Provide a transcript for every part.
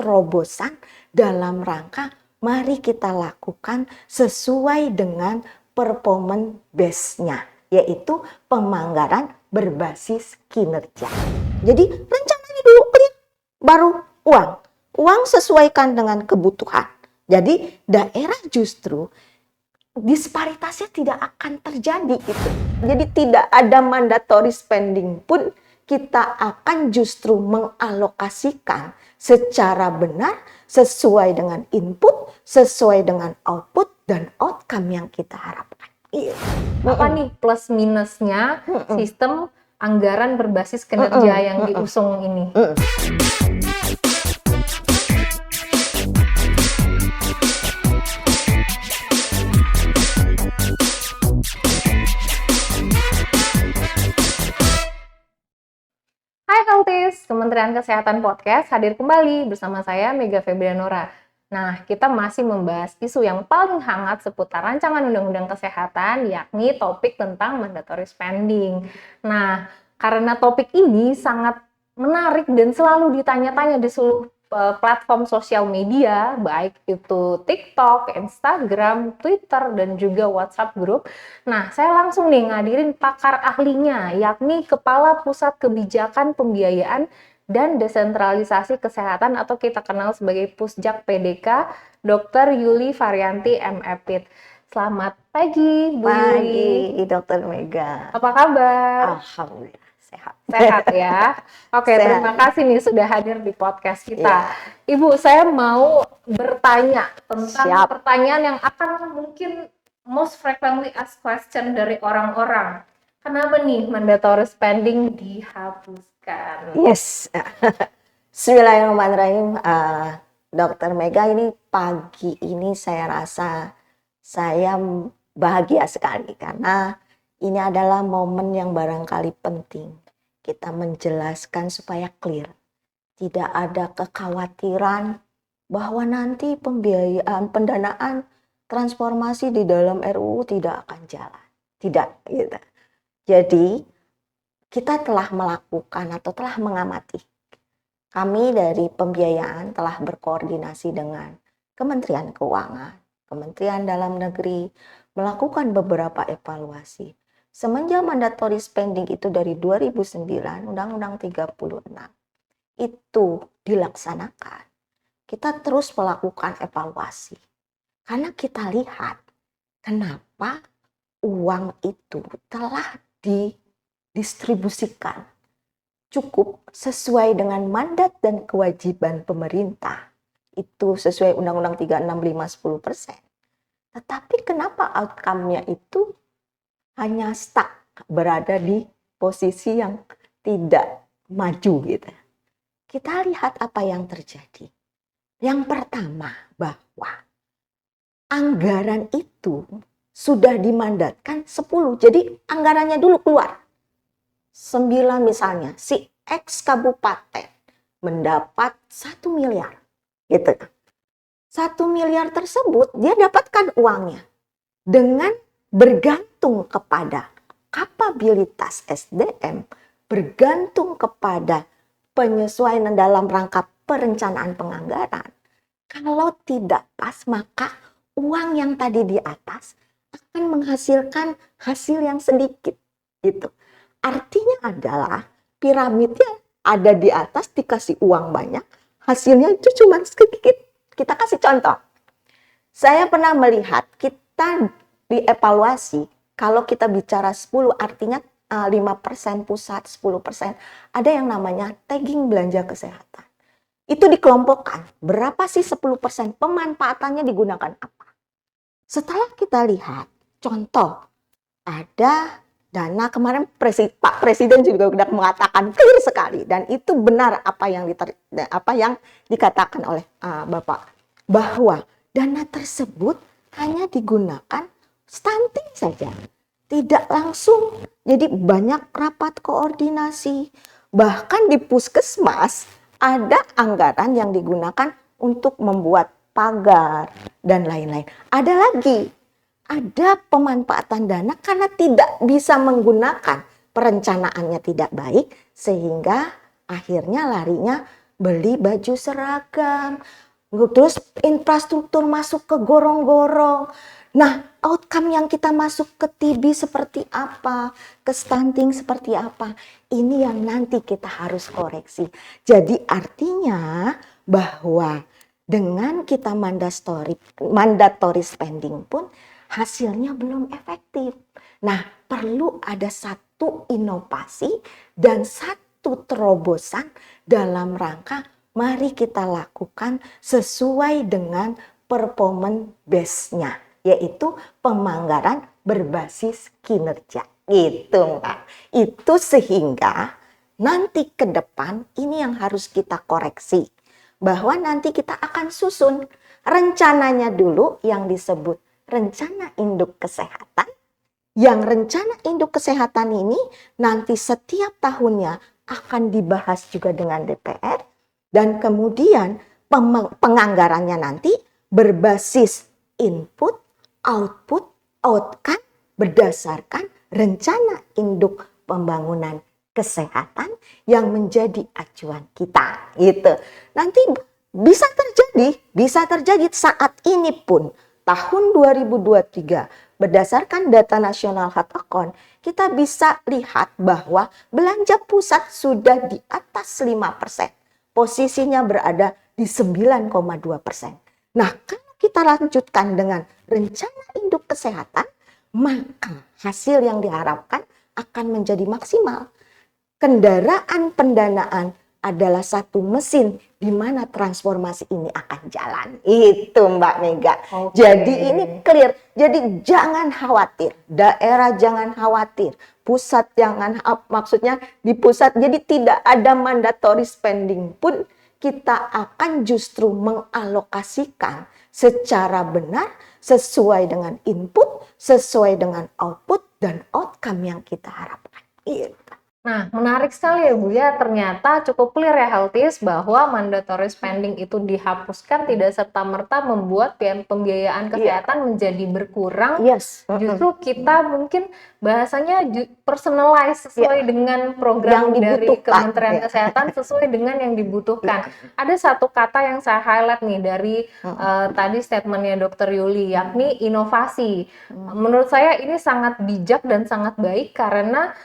terobosan dalam rangka mari kita lakukan sesuai dengan performance base-nya, yaitu penganggaran berbasis kinerja. Jadi rencananya dulu clear, baru uang. Uang sesuaikan dengan kebutuhan. Jadi daerah justru disparitasnya tidak akan terjadi gitu. Jadi tidak ada mandatory spending pun, kita akan justru mengalokasikan secara benar sesuai dengan input, sesuai dengan output dan outcome yang kita harapkan. Apa nih plus minusnya sistem anggaran berbasis kinerja yang diusung ini? Hai Healthies, Kementerian Kesehatan Podcast hadir kembali bersama saya Mega Febrianora. Nah, kita masih membahas isu yang paling hangat seputar rancangan Undang-Undang Kesehatan, yakni topik tentang mandatory spending. Nah, karena topik ini sangat menarik dan selalu ditanya-tanya di seluruh platform sosial media, baik itu TikTok, Instagram, Twitter, dan juga WhatsApp group. Nah, saya langsung nih ngadirin pakar ahlinya, yakni Kepala Pusat Kebijakan Pembiayaan dan Desentralisasi Kesehatan atau kita kenal sebagai Pusjak PDK, Dr. Yuli Varianti MPit. Selamat pagi, Bu Yuli. Pagi, Dr. Mega. Apa kabar? Alhamdulillah, sehat. Sehat ya. Oke, Sehat. terima kasih nih sudah hadir di podcast kita. Ya. Ibu, saya mau bertanya tentang Siap. pertanyaan yang akan mungkin most frequently asked question dari orang-orang. Kenapa nih mandatory spending dihapuskan? Yes. Bismillahirrahmanirrahim. Dr. Mega, ini pagi ini saya rasa saya bahagia sekali karena ini adalah momen yang barangkali penting kita menjelaskan supaya clear. Tidak ada kekhawatiran bahwa nanti pembiayaan pendanaan transformasi di dalam RUU tidak akan jalan. Tidak, gitu. Jadi kita telah melakukan atau telah mengamati. Kami dari pembiayaan telah berkoordinasi dengan Kementerian Keuangan, Kementerian Dalam Negeri, melakukan beberapa evaluasi. Semenjak mandatory spending itu dari 2009, Undang-Undang 36, itu dilaksanakan. Kita terus melakukan evaluasi. Karena kita lihat kenapa uang itu telah didistribusikan cukup sesuai dengan mandat dan kewajiban pemerintah. Itu sesuai Undang-Undang 36, 5, 10%. Tetapi kenapa outcome-nya itu hanya stuck, berada di posisi yang tidak maju gitu. Kita lihat apa yang terjadi. Yang pertama, bahwa anggaran itu sudah dimandatkan 10. Jadi anggarannya dulu keluar. 9 misalnya, si X kabupaten mendapat 1 miliar. Gitu. 1 miliar tersebut dia dapatkan uangnya dengan bergantung kepada kapabilitas SDM, bergantung kepada penyesuaian dalam rangka perencanaan penganggaran. Kalau tidak pas, maka uang yang tadi di atas akan menghasilkan hasil yang sedikit. Gitu. Artinya adalah piramidnya ada di atas, dikasih uang banyak, hasilnya itu cuma sedikit. Kita kasih contoh. Saya pernah melihat kita dievaluasi, kalau kita bicara 10 artinya 5% pusat, 10%. Ada yang namanya tagging belanja kesehatan. Itu dikelompokkan, berapa sih 10%, pemanfaatannya digunakan apa. Setelah kita lihat, contoh, ada dana kemarin Pak Presiden juga sudah mengatakan clear sekali, dan itu benar apa yang dikatakan oleh Bapak, bahwa dana tersebut hanya digunakan stunting saja, tidak langsung. Jadi banyak rapat koordinasi, bahkan di puskesmas ada anggaran yang digunakan untuk membuat pagar dan lain-lain. Ada lagi, ada pemanfaatan dana karena tidak bisa menggunakan, perencanaannya tidak baik, sehingga akhirnya larinya beli baju seragam, terus infrastruktur masuk ke gorong-gorong. Nah, outcome yang kita masuk ke TB seperti apa, ke stunting seperti apa, ini yang nanti kita harus koreksi. Jadi artinya bahwa dengan kita mandatory spending pun hasilnya belum efektif. Nah, perlu ada satu inovasi dan satu terobosan dalam rangka mari kita lakukan sesuai dengan performance base-nya, yaitu pemanggaran berbasis kinerja. Gitu, Mbak. Itu sehingga nanti ke depan ini yang harus kita koreksi. Bahwa nanti kita akan susun rencananya dulu yang disebut rencana induk kesehatan. Yang rencana induk kesehatan ini nanti setiap tahunnya akan dibahas juga dengan DPR. Dan kemudian penganggarannya nanti berbasis input, output, outcome berdasarkan rencana induk pembangunan kesehatan yang menjadi acuan kita. Gitu. Nanti bisa terjadi saat ini pun tahun 2023 berdasarkan data nasional health account kita bisa lihat bahwa belanja pusat sudah di atas 5%. Posisinya berada di 9,2%. Nah, kalau kita lanjutkan dengan rencana induk kesehatan, maka hasil yang diharapkan akan menjadi maksimal. Kendaraan pendanaan adalah satu mesin di mana transformasi ini akan jalan. Itu Mbak Mega. Oke. Jadi ini clear. Jadi jangan khawatir. Daerah jangan khawatir. Pusat jangan, maksudnya di pusat. Jadi tidak ada mandatory spending pun kita akan justru mengalokasikan secara benar sesuai dengan input, sesuai dengan output dan outcome yang kita harapkan. Gitu. Nah, menarik sekali ya Bu ya, ternyata cukup clear ya Healthies bahwa mandatory spending itu dihapuskan tidak serta-merta membuat pembiayaan kesehatan menjadi berkurang. Yes. Justru kita mungkin bahasanya personalize sesuai dengan program Yang dari dibutuhkan. Kementerian Kesehatan sesuai dengan yang dibutuhkan. Ada satu kata yang saya highlight nih dari tadi statementnya Dr. Yuli, yakni inovasi. Menurut saya ini sangat bijak dan sangat baik karena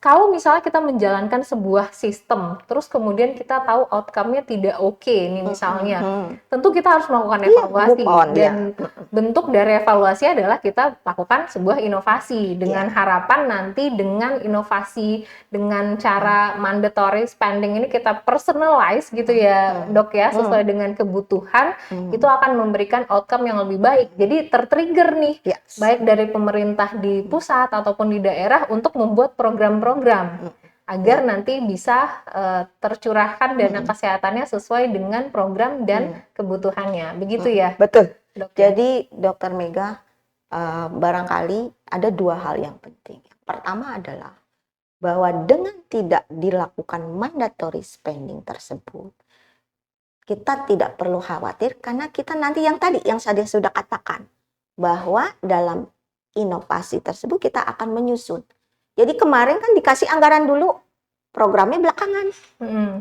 kalau misalnya kita menjalankan sebuah sistem, terus kemudian kita tahu outcome-nya tidak oke nih misalnya, tentu kita harus melakukan evaluasi dan bentuk dari evaluasi adalah kita lakukan sebuah inovasi dengan harapan nanti dengan inovasi dengan cara mandatory spending ini kita personalize gitu ya Dok ya, sesuai dengan kebutuhan, itu akan memberikan outcome yang lebih baik. Jadi tertrigger nih baik dari pemerintah di pusat ataupun di daerah untuk membuat program-program agar nanti bisa tercurahkan dana kesehatannya sesuai dengan program dan kebutuhannya. Begitu ya? Betul. Dok. Jadi Dokter Mega, barangkali ada dua hal yang penting. Yang pertama adalah bahwa dengan tidak dilakukan mandatory spending tersebut, kita tidak perlu khawatir karena kita nanti yang tadi yang saya sudah katakan bahwa dalam inovasi tersebut kita akan menyusun. Jadi kemarin kan dikasih anggaran dulu, programnya belakangan.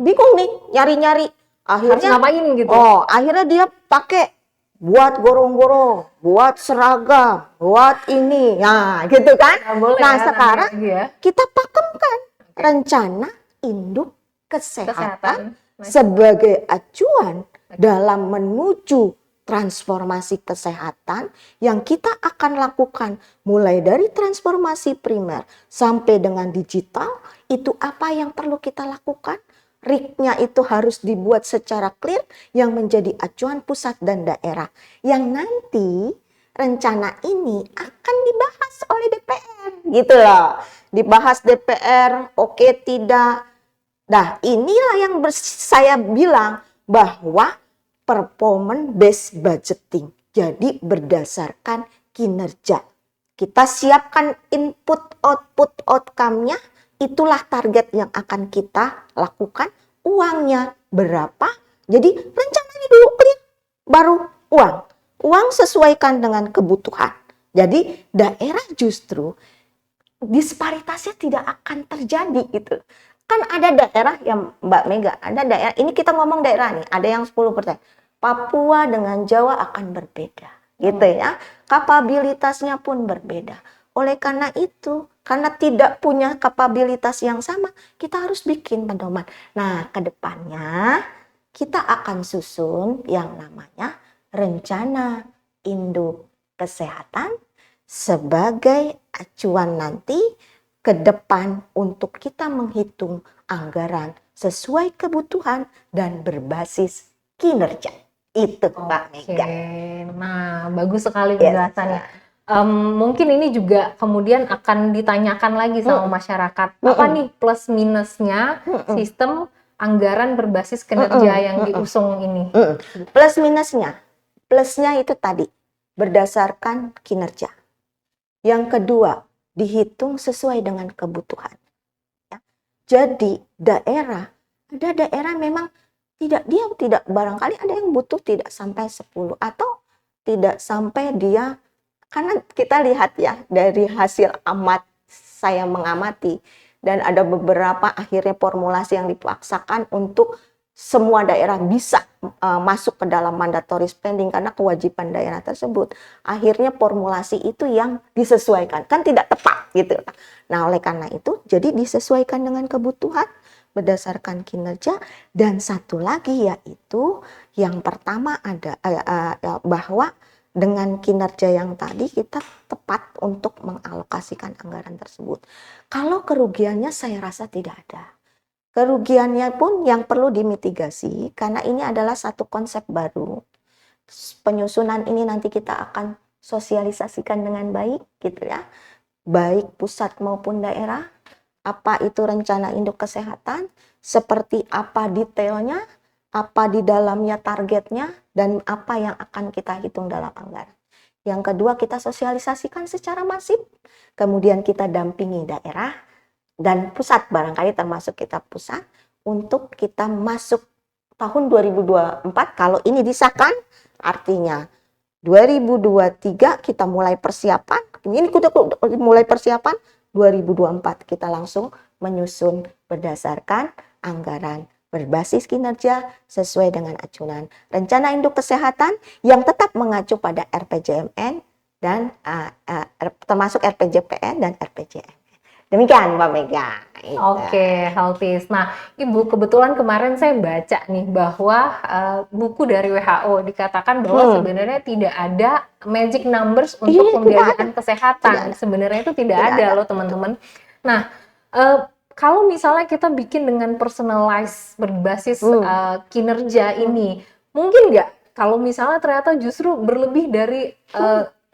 Bingung nih, nyari-nyari. Akhirnya harus ngapain gitu? Akhirnya dia pakai buat gorong-gorong, buat seragam, buat ini. Nah, gitu kan? Nah, sekarang kita pakemkan rencana induk kesehatan sebagai acuan dalam menuju transformasi kesehatan yang kita akan lakukan mulai dari transformasi primer sampai dengan digital. Itu apa yang perlu kita lakukan? RIK-nya itu harus dibuat secara clear yang menjadi acuan pusat dan daerah yang nanti rencana ini akan dibahas oleh DPR gitu loh. Dibahas DPR, oke tidak. Nah, inilah yang saya bilang bahwa performance based budgeting. Jadi berdasarkan kinerja. Kita siapkan input, output, outcome-nya. Itulah target yang akan kita lakukan. Uangnya berapa? Jadi rencananya dulu clear. Baru uang. Uang sesuaikan dengan kebutuhan. Jadi daerah justru disparitasnya tidak akan terjadi gitu. Kan ada daerah yang Mbak Mega, ada daerah, ini kita ngomong daerah nih, ada yang 10%. Papua dengan Jawa akan berbeda, gitu ya. Kapabilitasnya pun berbeda. Oleh karena itu, karena tidak punya kapabilitas yang sama, kita harus bikin pedoman. Nah, ke depannya kita akan susun yang namanya rencana induk kesehatan sebagai acuan nanti ke depan untuk kita menghitung anggaran sesuai kebutuhan dan berbasis kinerja. Itu Mbak Mega. Nah, bagus sekali Yes. penjelasannya. Mungkin ini juga kemudian akan ditanyakan lagi sama masyarakat. Apa nih plus minusnya sistem anggaran berbasis kinerja yang diusung ini? Plus minusnya, plusnya itu tadi berdasarkan kinerja. Yang kedua, dihitung sesuai dengan kebutuhan. Ya. Jadi ada daerah memang tidak barangkali ada yang butuh tidak sampai 10 atau tidak sampai dia, karena kita lihat ya dari hasil saya mengamati dan ada beberapa akhirnya formulasi yang dipaksakan untuk semua daerah bisa masuk ke dalam mandatory spending karena kewajiban daerah tersebut. Akhirnya formulasi itu yang disesuaikan, kan tidak tepat gitu. Nah, oleh karena itu jadi disesuaikan dengan kebutuhan berdasarkan kinerja. Dan satu lagi yaitu yang pertama ada bahwa dengan kinerja yang tadi kita tepat untuk mengalokasikan anggaran tersebut. Kalau kerugiannya saya rasa tidak ada. Kerugiannya pun yang perlu dimitigasi karena ini adalah satu konsep baru. Penyusunan ini nanti kita akan sosialisasikan dengan baik gitu ya. Baik pusat maupun daerah. Apa itu rencana induk kesehatan, seperti apa detailnya, apa di dalamnya targetnya, dan apa yang akan kita hitung dalam anggaran. Yang kedua, kita sosialisasikan secara masif. Kemudian kita dampingi daerah dan pusat, barangkali termasuk kita pusat, untuk kita masuk tahun 2024, kalau ini disahkan, artinya 2023 kita mulai persiapan, ini kita mulai persiapan, 2024 kita langsung menyusun berdasarkan anggaran berbasis kinerja sesuai dengan acuan rencana induk kesehatan yang tetap mengacu pada RPJMN dan termasuk RPJPN dan RPJMN. Demikian Mbak Mega. Oke, Healthies. Nah, Ibu, kebetulan kemarin saya baca nih bahwa buku dari WHO dikatakan bahwa sebenarnya tidak ada magic numbers untuk pembiayaan kesehatan. Sebenarnya itu tidak ada loh, teman-teman. Nah, kalau misalnya kita bikin dengan personalized berbasis kinerja ini, mungkin nggak kalau misalnya ternyata justru berlebih dari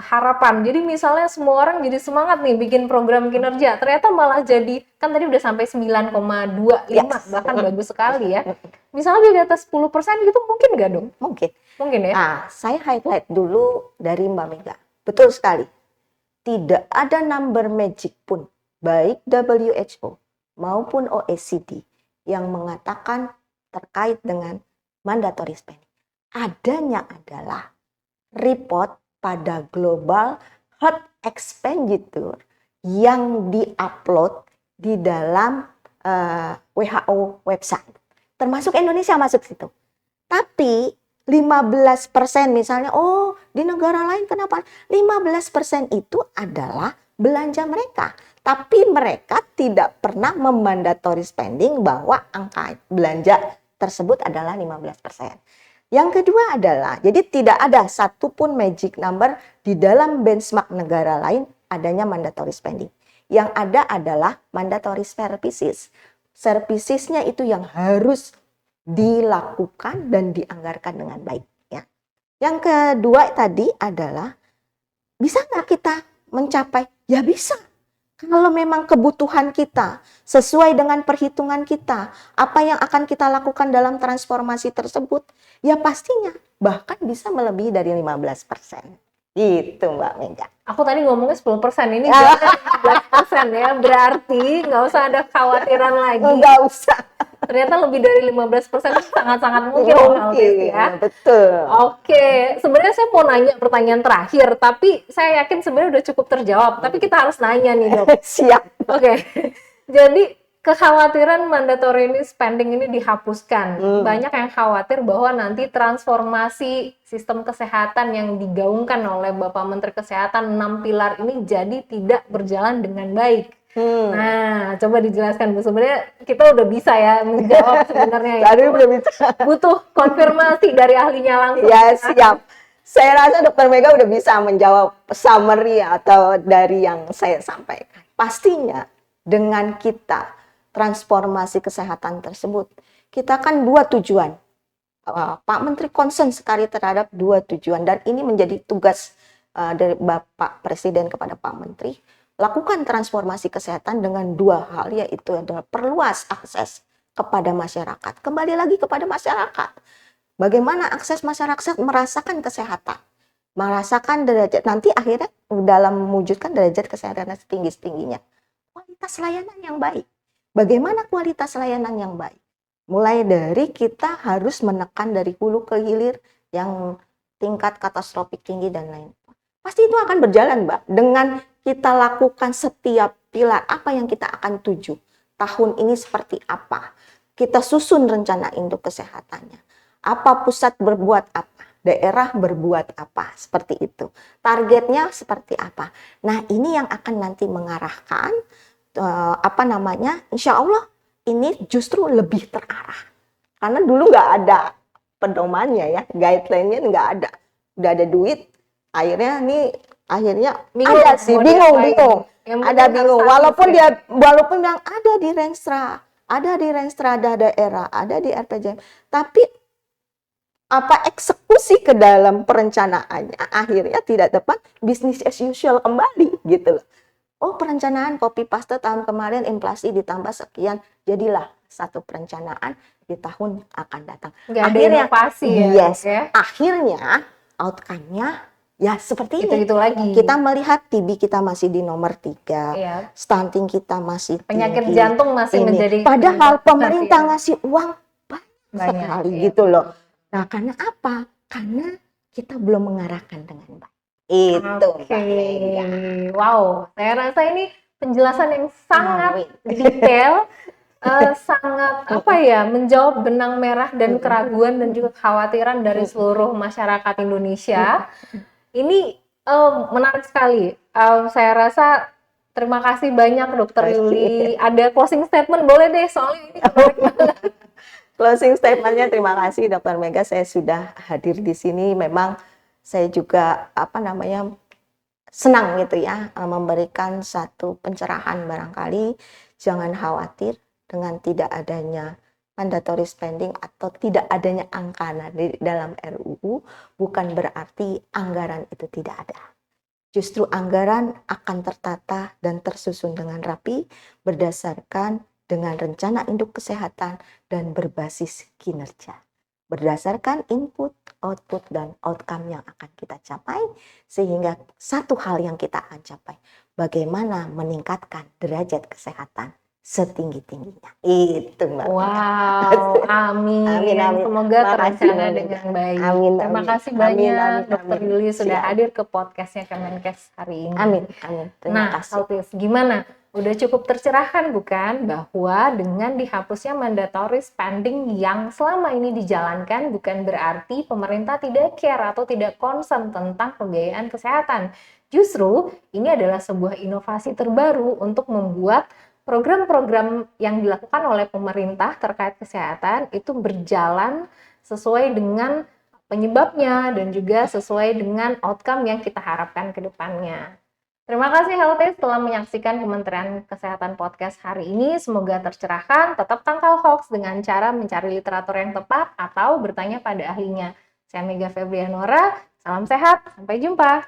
harapan. Jadi misalnya semua orang jadi semangat nih bikin program kinerja, ternyata malah jadi, kan tadi udah sampai 9,25, bahkan bagus sekali ya. Misalnya di atas 10% gitu mungkin nggak dong? Mungkin ya? Nah, saya highlight dulu dari Mbak Mega. Betul sekali. Tidak ada number magic pun, baik WHO maupun OECD yang mengatakan terkait dengan mandatory spending. Adanya adalah report pada Global Health Expenditure yang diupload di dalam WHO website. Termasuk Indonesia masuk situ. Tapi 15% misalnya, oh di negara lain kenapa? 15% itu adalah belanja mereka. Tapi mereka tidak pernah memandatori spending bahwa angka belanja tersebut adalah 15%. Yang kedua adalah, jadi tidak ada satupun magic number di dalam benchmark negara lain adanya mandatory spending. Yang ada adalah mandatory services. Servicesnya itu yang harus dilakukan dan dianggarkan dengan baik. Ya. Yang kedua tadi adalah, bisa nggak kita mencapai? Ya bisa. Kalau memang kebutuhan kita sesuai dengan perhitungan kita, apa yang akan kita lakukan dalam transformasi tersebut, ya pastinya bahkan bisa melebihi dari 15%. Gitu Mbak Mega. Aku tadi ngomongnya 10%, ini 15% ya, berarti nggak usah ada kekhawatiran lagi. Nggak usah. Ternyata lebih dari 15% itu sangat-sangat mungkin ya. Betul. Oke, sebenarnya saya mau nanya pertanyaan terakhir, tapi saya yakin sebenarnya udah cukup terjawab. Tapi kita harus nanya nih, Dok. Siap. Oke. Jadi kekhawatiran mandatory spending ini dihapuskan. Hmm. Banyak yang khawatir bahwa nanti transformasi sistem kesehatan yang digaungkan oleh Bapak Menteri Kesehatan 6 pilar ini jadi tidak berjalan dengan baik. Nah, coba dijelaskan Bu. Sebenarnya kita udah bisa ya menjawab sebenarnya ya. Tadi udah bisa. Butuh konfirmasi dari ahlinya langsung. Ya, siap. Saya rasa Dokter Mega udah bisa menjawab summary atau dari yang saya sampaikan. Pastinya dengan kita transformasi kesehatan tersebut, kita kan dua tujuan. Pak Menteri concern sekali terhadap dua tujuan, dan ini menjadi tugas dari Bapak Presiden kepada Pak Menteri, lakukan transformasi kesehatan dengan dua hal, yaitu adalah perluas akses kepada masyarakat. Kembali lagi kepada masyarakat. Bagaimana akses masyarakat merasakan kesehatan, merasakan derajat, nanti akhirnya dalam mewujudkan derajat kesehatan setinggi-tingginya, kualitas layanan yang baik. Bagaimana kualitas layanan yang baik? Mulai dari kita harus menekan dari hulu ke hilir yang tingkat katastrofik tinggi dan lain. Pasti itu akan berjalan, Mbak. Dengan kita lakukan setiap pilar, apa yang kita akan tuju. Tahun ini seperti apa? Kita susun rencana induk kesehatannya. Apa pusat berbuat apa? Daerah berbuat apa? Seperti itu. Targetnya seperti apa? Nah, ini yang akan nanti mengarahkan insya Allah ini justru lebih terarah, karena dulu nggak ada pedomannya ya, guideline-nya nggak ada, udah ada duit, akhirnya bingung, ada sih bingung, ada bingung, walaupun yang ada di Renstra, ada daerah, ada di RPJM, tapi apa eksekusi ke dalam perencanaannya akhirnya tidak tepat, business as usual kembali gitu loh. Oh, perencanaan copy paste tahun kemarin inflasi ditambah sekian, jadilah satu perencanaan di tahun akan datang. Nggak ada inovasi ya, yes, akhirnya outcome-nya ya seperti itu lagi. Kita melihat TB kita masih di nomor 3, stunting kita masih penyakit tinggi, jantung masih menjadi, padahal pemerintah ngasih uang banyak sekali gitu loh. Nah, karena apa? Karena kita belum mengarahkan dengan baik. Itu. Wow, saya rasa ini penjelasan yang sangat detail, sangat menjawab benang merah dan keraguan dan juga kekhawatiran dari seluruh masyarakat Indonesia. Ini menarik sekali. Saya rasa terima kasih banyak Dokter Yuli. Ada closing statement boleh deh, soalnya ini menarik banget. Closing statementnya, terima kasih Dokter Mega, saya sudah hadir di sini. Memang saya juga senang gitu ya, memberikan satu pencerahan. Barangkali jangan khawatir dengan tidak adanya mandatory spending atau tidak adanya angka di dalam RUU, bukan berarti anggaran itu tidak ada. Justru anggaran akan tertata dan tersusun dengan rapi berdasarkan dengan rencana induk kesehatan dan berbasis kinerja. Berdasarkan input, output, dan outcome yang akan kita capai, sehingga satu hal yang kita akan capai, bagaimana meningkatkan derajat kesehatan setinggi-tingginya. Itu Mbak. Wow, amin. Semoga terlaksana dengan baik. Terima kasih banyak Dokter Yuli sudah hadir ke podcastnya Kemenkes hari ini. Amin. Terima kasih. Haltis, gimana? Udah cukup tercerahkan bukan bahwa dengan dihapusnya mandatory spending yang selama ini dijalankan bukan berarti pemerintah tidak care atau tidak concern tentang pembiayaan kesehatan. Justru ini adalah sebuah inovasi terbaru untuk membuat program-program yang dilakukan oleh pemerintah terkait kesehatan itu berjalan sesuai dengan penyebabnya dan juga sesuai dengan outcome yang kita harapkan ke depannya. Terima kasih Healthies telah menyaksikan Kementerian Kesehatan Podcast hari ini. Semoga tercerahkan, tetap tangkal hoax dengan cara mencari literatur yang tepat atau bertanya pada ahlinya. Saya Mega Febrianora, salam sehat, sampai jumpa.